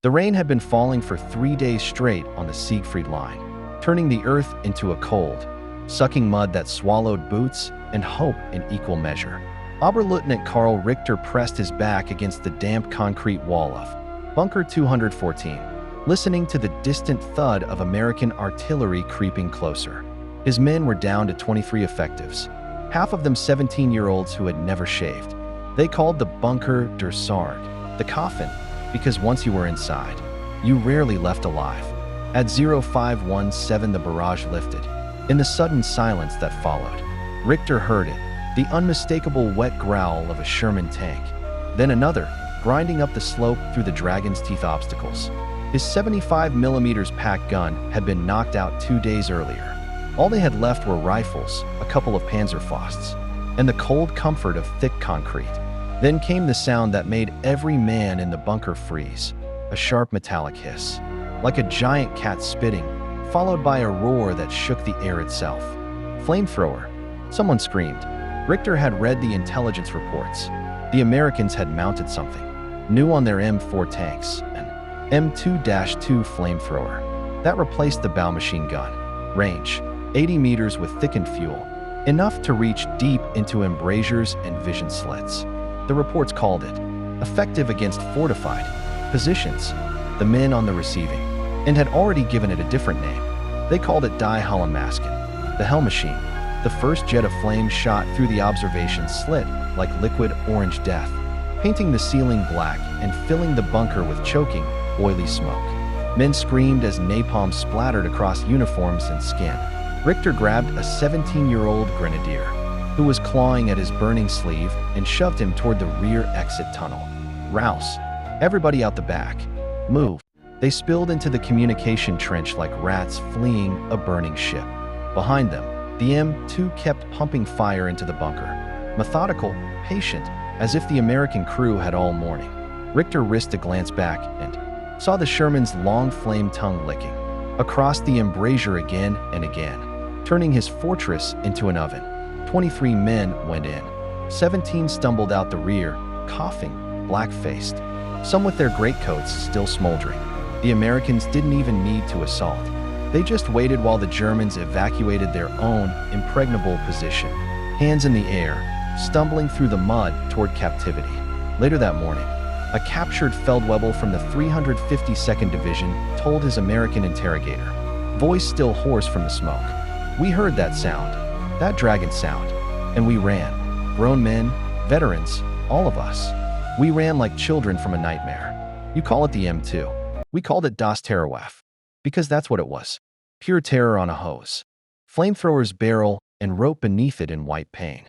The rain had been falling for 3 days straight on the Siegfried line, turning the earth into a cold, sucking mud that swallowed boots and hope in equal measure. Oberleutnant Karl Richter pressed his back against the damp concrete wall of Bunker 214, listening to the distant thud of American artillery creeping closer. His men were down to 23 effectives, half of them 17-year-olds who had never shaved. They called the bunker der Sarg, the coffin, because once you were inside, you rarely left alive. At 0517 the barrage lifted. In the sudden silence that followed, Richter heard it, the unmistakable wet growl of a Sherman tank. Then another, grinding up the slope through the dragon's teeth obstacles. His 75mm pack gun had been knocked out 2 days earlier. All they had left were rifles, a couple of Panzerfausts, and the cold comfort of thick concrete. Then came the sound that made every man in the bunker freeze, a sharp metallic hiss, like a giant cat spitting, followed by a roar that shook the air itself. Flamethrower, someone screamed. Richter had read the intelligence reports. The Americans had mounted something new on their M4 tanks, an M2-2 flamethrower. That replaced the bow machine gun. Range, 80 meters with thickened fuel, enough to reach deep into embrasures and vision slits. The reports called it effective against fortified positions, the men on the receiving, and had already given it a different name. They called it Die Masken, the Hell Machine. The first jet of flame shot through the observation slit like liquid orange death, painting the ceiling black and filling the bunker with choking, oily smoke. Men screamed as napalm splattered across uniforms and skin. Richter grabbed a 17-year-old grenadier who was clawing at his burning sleeve and shoved him toward the rear exit tunnel. Rouse, everybody out the back. Move. They spilled into the communication trench like rats fleeing a burning ship. Behind them, the M2 kept pumping fire into the bunker, methodical, patient, as if the American crew had all morning. Richter risked a glance back and saw the Sherman's long flame tongue licking across the embrasure again and again, turning his fortress into an oven. 23 men went in. 17 stumbled out the rear, coughing, black-faced, some with their greatcoats still smoldering. The Americans didn't even need to assault. They just waited while the Germans evacuated their own impregnable position, hands in the air, stumbling through the mud toward captivity. Later that morning, a captured Feldwebel from the 352nd Division told his American interrogator, voice still hoarse from the smoke, "We heard that sound, that dragon sound, and we ran. Grown men, veterans, all of us. We ran like children from a nightmare. You call it the M2. We called it Das Terrorwaffe, because that's what it was. Pure terror on a hose. Flamethrower's barrel and rope beneath it in white pain.